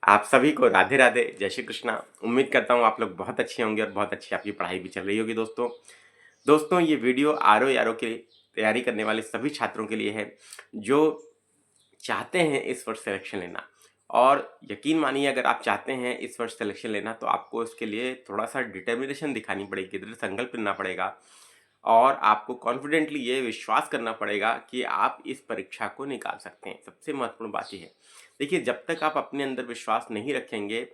आप सभी को राधे राधे, जय श्री कृष्णा। उम्मीद करता हूँ आप लोग बहुत अच्छे होंगे और बहुत अच्छी आपकी पढ़ाई भी चल रही होगी दोस्तों। ये वीडियो आर ओ यारो की तैयारी करने वाले सभी छात्रों के लिए है जो चाहते हैं इस वर्ष सिलेक्शन लेना। और यकीन मानिए, अगर आप चाहते हैं इस वर्ष सिलेक्शन लेना तो आपको इसके लिए थोड़ा सा डिटर्मिनेशन दिखानी पड़ेगी, दृढ़ संकल्प लेना पड़ेगा और आपको कॉन्फिडेंटली ये विश्वास करना पड़ेगा कि आप इस परीक्षा को निकाल सकते हैं। सबसे महत्वपूर्ण बात ये है, देखिए, जब तक आप अपने अंदर विश्वास नहीं रखेंगे,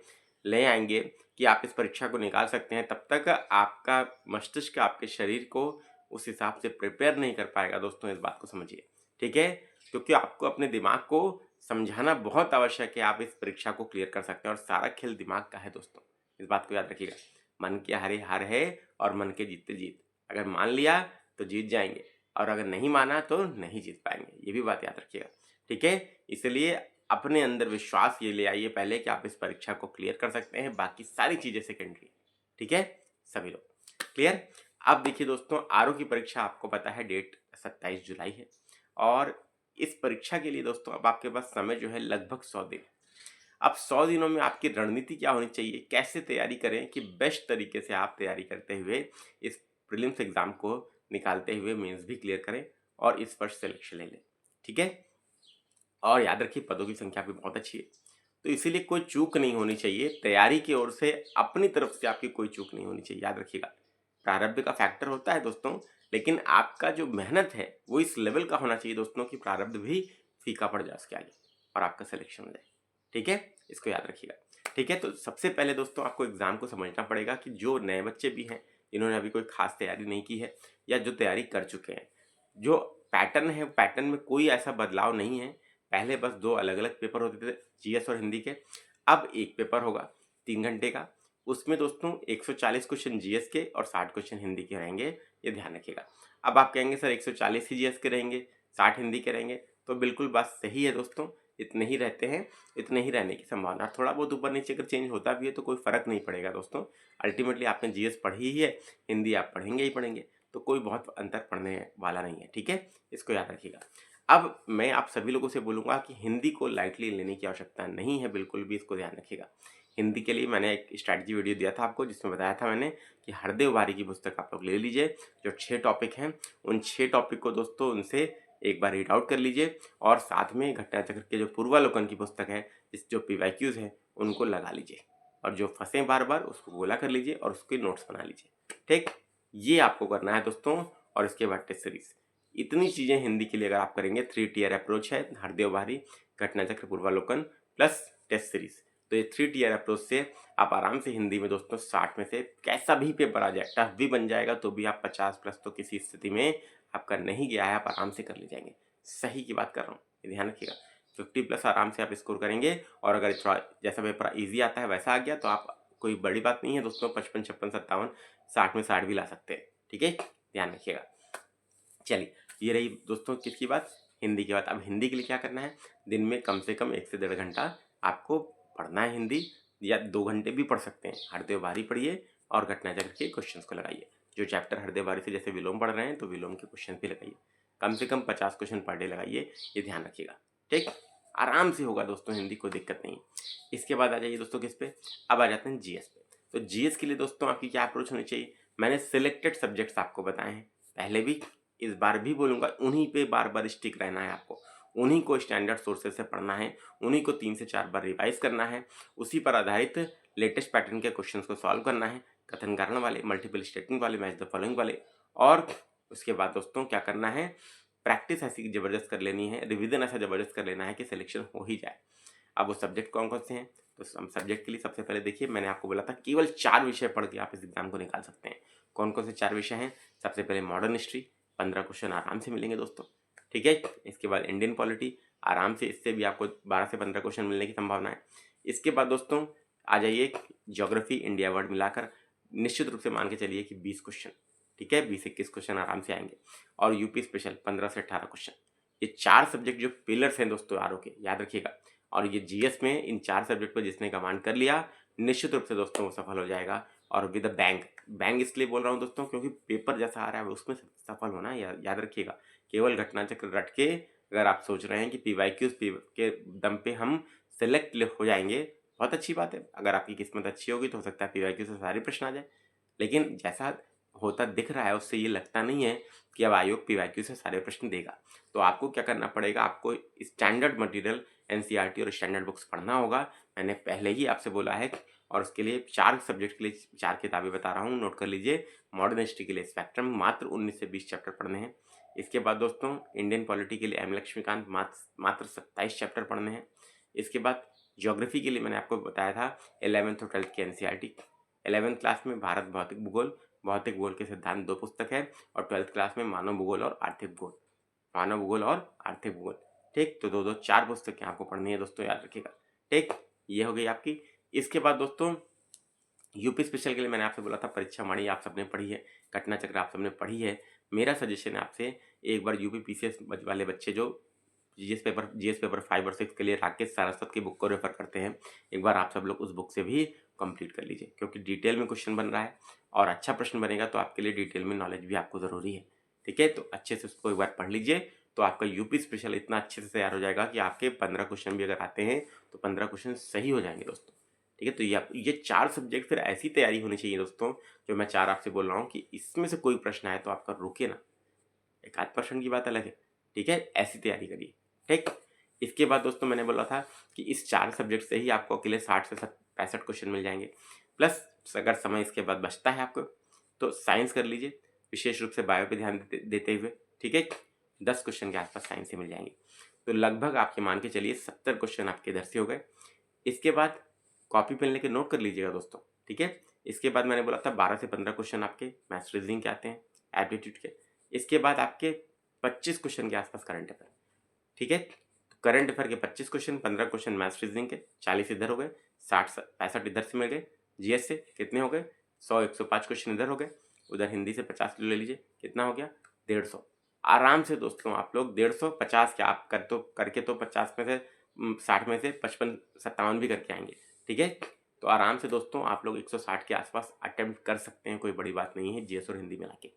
ले आएंगे कि आप इस परीक्षा को निकाल सकते हैं, तब तक आपका मस्तिष्क आपके शरीर को उस हिसाब से प्रिपेयर नहीं कर पाएगा। दोस्तों, इस बात को समझिए, ठीक है? क्योंकि आपको अपने दिमाग को समझाना बहुत आवश्यक है। आप इस परीक्षा को क्लियर कर सकते हैं और सारा खेल दिमाग का है दोस्तों। इस बात को याद रखिएगा। मन के हारे हार है और मन के जीतते जीत। अगर मान लिया तो जीत जाएंगे और अगर नहीं माना तो नहीं जीत पाएंगे। ये भी बात याद रखिएगा, ठीक है? इसलिए अपने अंदर विश्वास ये ले आइए पहले कि आप इस परीक्षा को क्लियर कर सकते हैं, बाकी सारी चीजें सेकेंडरी। ठीक है सभी लोग? क्लियर? अब देखिए दोस्तों, आरओ की परीक्षा आपको पता है डेट 27 जुलाई है और इस परीक्षा के लिए दोस्तों अब आपके पास समय जो है लगभग 100 दिन। अब 100 दिनों में आपकी रणनीति क्या होनी चाहिए, कैसे तैयारी करें कि बेस्ट तरीके से आप तैयारी करते हुए इस प्रीलिम्स एग्जाम को निकालते हुए मेंस भी क्लियर करें और इस वर्ष सिलेक्शन ले लें। ठीक है? और याद रखिए, पदों की संख्या भी बहुत अच्छी है, तो इसीलिए कोई चूक नहीं होनी चाहिए। तैयारी की ओर से अपनी तरफ से आपकी कोई चूक नहीं होनी चाहिए। याद रखिएगा, प्रारब्ध का फैक्टर होता है दोस्तों, लेकिन आपका जो मेहनत है वो इस लेवल का होना चाहिए दोस्तों कि प्रारब्ध भी फीका पड़ जाए उसके आगे और आपका सिलेक्शन हो जाए। ठीक है, इसको याद रखिएगा। ठीक है, तो सबसे पहले दोस्तों आपको एग्जाम को समझना पड़ेगा कि जो नए बच्चे भी हैं, जिन्होंने अभी कोई खास तैयारी नहीं की है या जो तैयारी कर चुके हैं, जो पैटर्न है, पैटर्न में कोई ऐसा बदलाव नहीं है। पहले बस दो अलग अलग पेपर होते थे, जीएस और हिंदी के। अब एक पेपर होगा 3 घंटे का। उसमें दोस्तों 140 क्वेश्चन जीएस के और 60 क्वेश्चन हिंदी के रहेंगे, ये ध्यान रखिएगा। अब आप कहेंगे सर 140 ही जीएस के रहेंगे, 60 हिंदी के रहेंगे, तो बिल्कुल बात सही है दोस्तों, इतने ही रहते हैं, इतने ही रहने की संभावना। थोड़ा बहुत ऊपर नीचे अगर चेंज होता भी है तो कोई फर्क नहीं पड़ेगा दोस्तों। अल्टीमेटली आपने जीएस पढ़ी ही है, हिंदी आप पढ़ेंगे ही पढ़ेंगे, तो कोई बहुत अंतर पड़ने वाला नहीं है। ठीक है, इसको याद रखिएगा। अब मैं आप सभी लोगों से बोलूँगा कि हिंदी को लाइटली लेने की आवश्यकता नहीं है, बिल्कुल भी, इसको ध्यान रखिएगा। हिंदी के लिए मैंने एक स्ट्रैटेजी वीडियो दिया था आपको, जिसमें बताया था मैंने कि हरदेव वारी की पुस्तक आप लोग ले लीजिए। जो 6 टॉपिक हैं, उन 6 टॉपिक को दोस्तों उनसे एक बार रीड आउट कर लीजिए और साथ में घटना चक्र के जो पूर्वालोकन की पुस्तक है, जो पीवाईक्यूज हैं, उनको लगा लीजिए और जो फंसे बार बार उसको गोला कर लीजिए और उसके नोट्स बना लीजिए। ठीक, ये आपको करना है दोस्तों। और इसके बाद टेस्ट सीरीज, इतनी चीजें हिंदी के लिए अगर आप करेंगे, 3 टियर अप्रोच है, हरदेव वारी, घटना चक्र, पूर्वालोकन प्लस टेस्ट सीरीज, तो ये 3 टियर अप्रोच से आप आराम से हिंदी में दोस्तों 60 में से कैसा भी पेपर आ जाए, टफ भी बन जाएगा तो भी आप 50 प्लस तो किसी स्थिति में आपका नहीं गया है, आप आराम से कर ले जाएंगे। सही की बात कर रहा हूँ, ये ध्यान रखिएगा। 50 प्लस आराम से आप स्कोर करेंगे और अगर थोड़ा जैसा पेपर ईजी आता है वैसा आ गया तो आप, कोई बड़ी बात नहीं है दोस्तों, 55, 56, 57, 60 में 60 भी ला सकते हैं। ठीक है, ध्यान रखिएगा। चलिए, ये रही दोस्तों किसकी बात, हिंदी की बात। अब हिंदी के लिए क्या करना है, दिन में कम से कम 1 से 1.5 घंटा आपको पढ़ना है हिंदी, या 2 घंटे भी पढ़ सकते हैं। हरदेव वारी पढ़िए और घटना चक्र के क्वेश्चंस को लगाइए। जो चैप्टर हरदेव वारी से जैसे विलोम पढ़ रहे हैं तो विलोम के क्वेश्चन भी लगाइए। कम से कम 50 क्वेश्चन पर डे लगाइए, ये ध्यान रखिएगा। ठीक, आराम से होगा दोस्तों हिंदी, कोई दिक्कत नहीं। इसके बाद आ जाइए दोस्तों किस पे, अब आ जाते हैं जीएस पे। तो जीएस के लिए दोस्तों आपकी क्या अप्रोच होनी चाहिए, मैंने सिलेक्टेड सब्जेक्ट्स आपको बताए हैं पहले भी, इस बार भी बोलूँगा, उन्हीं पे बार बार स्टिक रहना है आपको। उन्हीं को स्टैंडर्ड सोर्सेज से पढ़ना है, उन्हीं को 3 से 4 बार रिवाइज करना है, उसी पर आधारित लेटेस्ट पैटर्न के क्वेश्चंस को सॉल्व करना है, कथन कारण वाले, मल्टीपल स्टेटमेंट वाले, मैच द फॉलोइंग वाले। और उसके बाद दोस्तों क्या करना है, प्रैक्टिस ऐसी ज़बरदस्त कर लेनी है, रिविजन ऐसा ज़बरदस्त कर लेना है कि सिलेक्शन हो ही जाए। अब वो सब्जेक्ट कौन कौन से हैं, तो सब्जेक्ट के लिए सबसे पहले देखिए, मैंने आपको बोला था केवल 4 विषय पढ़ के आप इस एग्जाम को निकाल सकते हैं। कौन कौन से 4 विषय हैं, सबसे पहले मॉडर्न हिस्ट्री, 15 क्वेश्चन आराम से मिलेंगे दोस्तों। ठीक है, इसके बाद इंडियन पॉलिटी, आराम से इससे भी आपको 12 से 15 क्वेश्चन मिलने की संभावना है। इसके बाद दोस्तों आ जाइए ज्योग्राफी, इंडिया वर्ल्ड मिलाकर निश्चित रूप से मान के चलिए कि 20 क्वेश्चन। ठीक है, 20-21 क्वेश्चन आराम से आएंगे। और यूपी स्पेशल 15 से 18 क्वेश्चन। ये 4 सब्जेक्ट जो पिलर्स हैं दोस्तों आरओ के, याद रखिएगा। और ये जीएस में इन 4 सब्जेक्ट पर जिसने कमांड कर लिया, निश्चित रूप से दोस्तों वो सफल हो जाएगा। और विद अ बैंग, बैंग इसलिए बोल रहा हूँ दोस्तों क्योंकि पेपर जैसा आ रहा है उसमें सफल होना है, याद रखिएगा। केवल घटना चक्र रट के अगर आप सोच रहे हैं कि पीवाईक्यूज के दम पे हम सेलेक्ट हो जाएंगे, बहुत अच्छी बात है। अगर आपकी किस्मत अच्छी होगी तो हो सकता है पीवाईक्यू से सारे प्रश्न आ जाए, लेकिन जैसा होता दिख रहा है उससे ये लगता नहीं है कि अब आयोग पीवाईक्यू से सारे प्रश्न देगा। तो आपको क्या करना पड़ेगा, आपको स्टैंडर्ड मटेरियल एनसीईआरटी और स्टैंडर्ड बुक्स पढ़ना होगा। मैंने पहले ही आपसे बोला है, और उसके लिए 4 सब्जेक्ट के लिए 4 किताबें बता रहा हूँ, नोट कर लीजिए। मॉडर्न हिस्ट्री के लिए स्पेक्ट्रम, मात्र 19 से 20 चैप्टर पढ़ने हैं। इसके बाद दोस्तों इंडियन पॉलिटी के लिए एम लक्ष्मीकांत, मात्र 27 चैप्टर पढ़ने हैं। इसके बाद ज्योग्राफी के लिए मैंने आपको बताया था 11th और 12th की एनसीईआरटी। 11th क्लास में भारत भौतिक भूगोल, भौतिक भूगोल के सिद्धांत 2 पुस्तक है, और 12th क्लास में मानव भूगोल और आर्थिक भूगोल, मानव भूगोल और आर्थिक भूगोल। ठीक, तो 2-2 4 पुस्तकें आपको पढ़नी है दोस्तों, याद रखिएगा। ठीक, ये हो गई आपकी। इसके बाद दोस्तों यूपी स्पेशल के लिए मैंने आपसे बोला था परीक्षा वाणी आप सबने पढ़ी है, घटना चक्र आप सबने पढ़ी है। मेरा सजेशन है आपसे, एक बार यूपी पीसीएस वाले बच्चे जो जीएस पेपर 5 और 6 के लिए राकेश सारस्वत की बुक को रेफर करते हैं, एक बार आप सब लोग उस बुक से भी कंप्लीट कर लीजिए, क्योंकि डिटेल में क्वेश्चन बन रहा है और अच्छा प्रश्न बनेगा तो आपके लिए डिटेल में नॉलेज भी आपको ज़रूरी है। ठीक है, तो अच्छे से उसको एक बार पढ़ लीजिए, तो आपका यूपी स्पेशल इतना अच्छे से तैयार हो जाएगा कि आपके 15 क्वेश्चन भी अगर आते हैं तो 15 क्वेश्चन सही हो जाएंगे दोस्तों। ठीक है, तो ये 4 सब्जेक्ट फिर ऐसी तैयारी होनी चाहिए दोस्तों, जो मैं 4 आपसे बोल रहा हूँ कि इसमें से कोई प्रश्न आए तो आपका रुके ना, एक आध प्रश्न की बात अलग है। ठीक है, ऐसी तैयारी करिए। ठीक, इसके बाद दोस्तों मैंने बोला था कि इस 4 सब्जेक्ट से ही आपको अकेले 60 से 65 क्वेश्चन मिल जाएंगे, प्लस अगर समय इसके बाद बचता है आपको तो साइंस कर लीजिए, विशेष रूप से बायो पे ध्यान देते हुए। ठीक है, 10 क्वेश्चन के आसपास साइंस से मिल जाएंगे, तो लगभग आपके मान के चलिए 70 क्वेश्चन आपके इधर से हो गए। इसके बाद कॉपी पेन लेके नोट कर लीजिएगा दोस्तों। ठीक है, इसके बाद मैंने बोला था 12 से 15 क्वेश्चन आपके मैथ्स रीजनिंग के आते हैं, एप्टीट्यूड के। इसके बाद आपके 25 क्वेश्चन के आसपास करंट अफेयर। ठीक है, तो करंट अफेयर के 25 क्वेश्चन, 15 क्वेश्चन मैथ्स रीजनिंग के, 40 इधर हो गए, 60-65 इधर से मिल गए। जीएस से कितने हो गए, 100-105 क्वेश्चन इधर हो गए। उधर हिंदी से 50 किलो ले लीजिए, कितना हो गया, 150। आराम से दोस्तों आप लोग 150 क्या आप करके तो 50 में से 60 में से 55-57 भी करके आएंगे। ठीक है, तो आराम से दोस्तों आप लोग 160 के आसपास अटेम्प्ट कर सकते हैं, कोई बड़ी बात नहीं है जीएस और हिंदी मिला के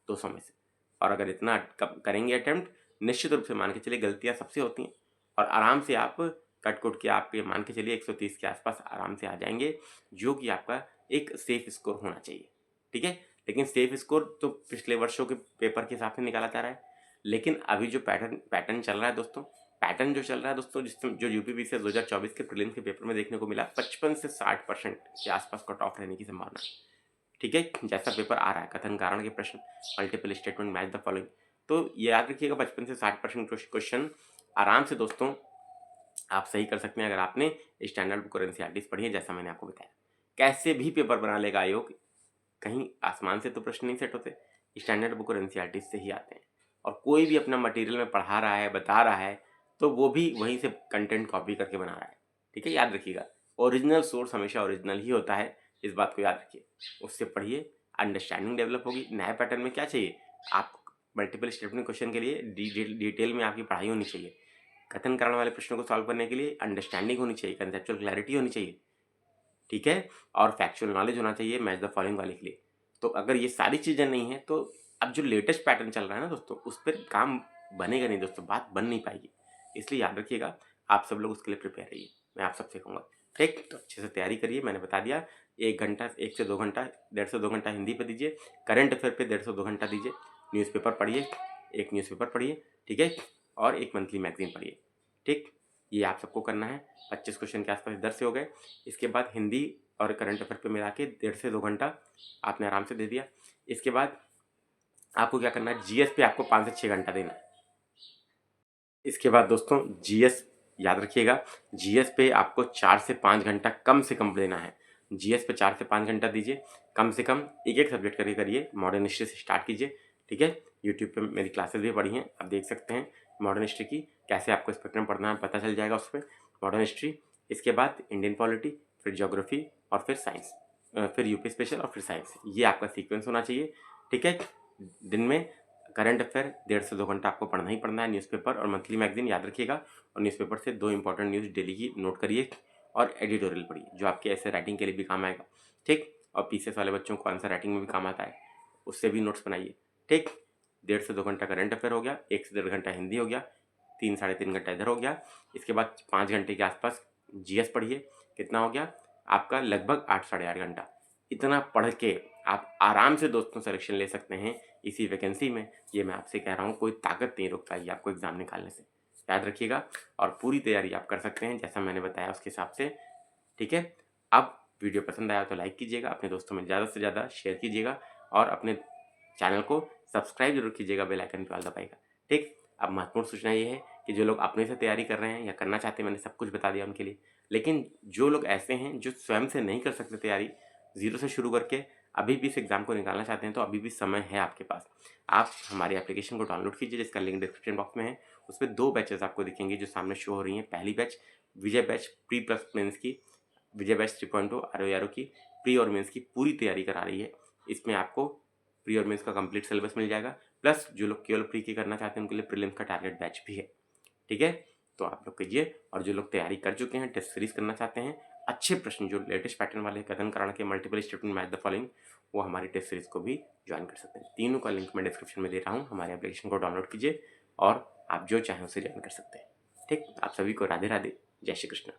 200 में से। और अगर इतना करेंगे अटेम्प्ट, निश्चित रूप से मान के चलिए गलतियां सबसे होती हैं, और आराम से आप कट के आप ये मान के चलिए 130 के आसपास आराम से आ जाएंगे, जो कि आपका एक सेफ स्कोर होना चाहिए। ठीक है, लेकिन सेफ स्कोर तो पिछले वर्षों के पेपर के हिसाब से निकाला जा रहा है, लेकिन अभी जो पैटर्न चल रहा है दोस्तों, पैटर्न जो चल रहा है दोस्तों, जो यूपीपीसीएस 2024 के प्रीलिम्स के पेपर में देखने को मिला, 55 से 60% के आसपास कट ऑफ रहने की संभावना है। ठीक है, जैसा पेपर आ रहा है, कथन कारण के प्रश्न, multiple statement, match the following, तो ये याद रखिएगा 55 से 60% क्वेश्चन आराम से दोस्तों आप सही कर सकते हैं अगर आपने स्टैंडर्ड बुक और एनसीईआरटीज पढ़ी है, जैसा मैंने आपको बताया। कैसे भी पेपर बना लेगा आयोग, कहीं आसमान से तो प्रश्न नहीं सेट होते, स्टैंडर्ड बुक और एनसीईआरटीज से ही आते हैं। और कोई भी अपना मटेरियल में पढ़ा रहा है, बता रहा है, तो वो भी वहीं से कंटेंट कॉपी करके बना रहा है। ठीक है, याद रखिएगा, ओरिजिनल सोर्स हमेशा ओरिजिनल ही होता है, इस बात को याद रखिए। उससे पढ़िए, अंडरस्टैंडिंग डेवलप होगी। नए पैटर्न में क्या चाहिए आपको, मल्टीपल स्टेटमेंट क्वेश्चन के लिए डिटेल में आपकी पढ़ाई होनी चाहिए। कथन कारण वाले प्रश्नों को सॉल्व करने के लिए अंडरस्टैंडिंग होनी चाहिए, कंसेप्चुअल क्लैरिटी होनी चाहिए। ठीक है, और फैक्चुअल नॉलेज होना चाहिए मैच द फॉलोइंग वाले के लिए। तो अगर ये सारी चीज़ें नहीं है तो अब जो लेटेस्ट पैटर्न चल रहा है ना दोस्तों, उस पर काम बनेगा नहीं दोस्तों, बात बन नहीं पाएगी। इसलिए याद रखिएगा, आप सब लोग उसके लिए प्रिपेयर रहिए, मैं आप सबसे कहूँगा। ठीक, तो अच्छे से तैयारी करिए, मैंने बता दिया। 1 घंटा, 1 से 2 घंटा, 1.5 से 2 घंटा हिंदी पे दीजिए, करंट अफेयर पे 1.5 से 2 घंटा दीजिए, न्यूज़पेपर पढ़िए, एक न्यूज़पेपर पढ़िए। ठीक है, और एक मंथली मैगजीन पढ़िए। ठीक, ये आप सबको करना है। 25 क्वेश्चन के आसपास इधर से हो गए। इसके बाद हिंदी और करंट अफेयर पे मिला के 1.5 से 2 घंटा आपने आराम से दे दिया। इसके बाद आपको क्या करना है, जीएस पे आपको 5 से 6 घंटा देना है। इसके बाद दोस्तों जीएस याद रखिएगा, जीएस पे आपको 4 से 5 घंटा कम से कम देना है। जीएस पे 4 से 5 घंटा दीजिए, कम से कम एक सब्जेक्ट करके करिए। मॉडर्न हिस्ट्री से स्टार्ट कीजिए। ठीक है, यूट्यूब पे मेरी क्लासेस भी पढ़ी हैं, आप देख सकते हैं मॉडर्न हिस्ट्री की, कैसे आपको स्पेक्ट्रम पढ़ना है पता चल जाएगा उस पर, मॉडर्न हिस्ट्री। इसके बाद इंडियन पॉलिटी, फिर ज्योग्राफी, और फिर साइंस, फिर यूपी स्पेशल, और फिर साइंस। ये आपका सीक्वेंस होना चाहिए। ठीक है, दिन में करंट अफेयर 1.5 से 2 घंटा आपको पढ़ना ही पढ़ना है, न्यूज़पेपर और मंथली मैगजीन याद रखिएगा, और न्यूज़पेपर से 2 इंपॉर्टेंट न्यूज़ डेली की नोट करिए, और एडिटोरियल पढ़िए जो आपके ऐसे राइटिंग के लिए भी काम आएगा। ठीक, और पीसीएस वाले बच्चों को आंसर राइटिंग में भी काम आता है, उससे भी नोट्स बनाइए। ठीक, 1.5 से 2 घंटा करंट अफेयर हो गया, 1 से 1.5 घंटा हिंदी हो गया, 3 साढ़े 3 घंटा इधर हो गया। इसके बाद 5 घंटे के आसपास जीएस पढ़िए, कितना हो गया आपका लगभग 8 साढ़े 8 घंटा। इतना पढ़ के आप आराम से दोस्तों सिलेक्शन ले सकते हैं इसी वैकेंसी में। ये मैं आपसे कह रहा हूँ, कोई ताकत नहीं रोक पाएगी आपको एग्ज़ाम निकालने से, याद रखिएगा। और पूरी तैयारी आप कर सकते हैं जैसा मैंने बताया उसके हिसाब से, ठीक है। अब वीडियो पसंद आया तो लाइक कीजिएगा, अपने दोस्तों में ज़्यादा से ज़्यादा शेयर कीजिएगा और अपने चैनल को सब्सक्राइब जरूर कीजिएगा, बेल आइकन पे ऑल दबाइएगा, ठीक। अब महत्वपूर्ण सूचना ये है कि जो लोग अपने से तैयारी कर रहे हैं या करना चाहते हैं, मैंने सब कुछ बता दिया उनके लिए। लेकिन जो लोग ऐसे हैं जो स्वयं से नहीं कर सकते तैयारी, ज़ीरो से शुरू करके अभी भी इस एग्ज़ाम को निकालना चाहते हैं, तो अभी भी समय है आपके पास। आप हमारी एप्लीकेशन को डाउनलोड कीजिए जिसका लिंक डिस्क्रिप्शन बॉक्स में है। उसमें 2 बैचेज़ आपको दिखेंगे जो सामने शो हो रही हैं। पहली बैच विजय बैच प्री प्लस मेंस की, विजय बैच 3.0 आरओ की प्री और मेंस की पूरी तैयारी करा रही है। इसमें आपको प्री और मेंस का कंप्लीट सिलेबस मिल जाएगा, प्लस जो लोग केवल प्री की करना चाहते हैं उनके लिए प्रीलिम्स का टारगेट बैच भी है, ठीक है। तो आप लोग कीजिए। और जो लोग तैयारी कर चुके हैं, टेस्ट सीरीज करना चाहते हैं, अच्छे प्रश्न जो लेटेस्ट पैटर्न वाले कथन कराण के multiple statement match the following, वो हमारी टेस्ट सीरीज को भी ज्वाइन कर सकते हैं। तीनों का लिंक मैं डिस्क्रिप्शन में दे रहा हूँ। हमारे एप्लीकेशन को डाउनलोड कीजिए और आप जो चाहें उसे ज्वाइन कर सकते हैं, ठीक। आप सभी को राधे राधे, जय श्री कृष्ण।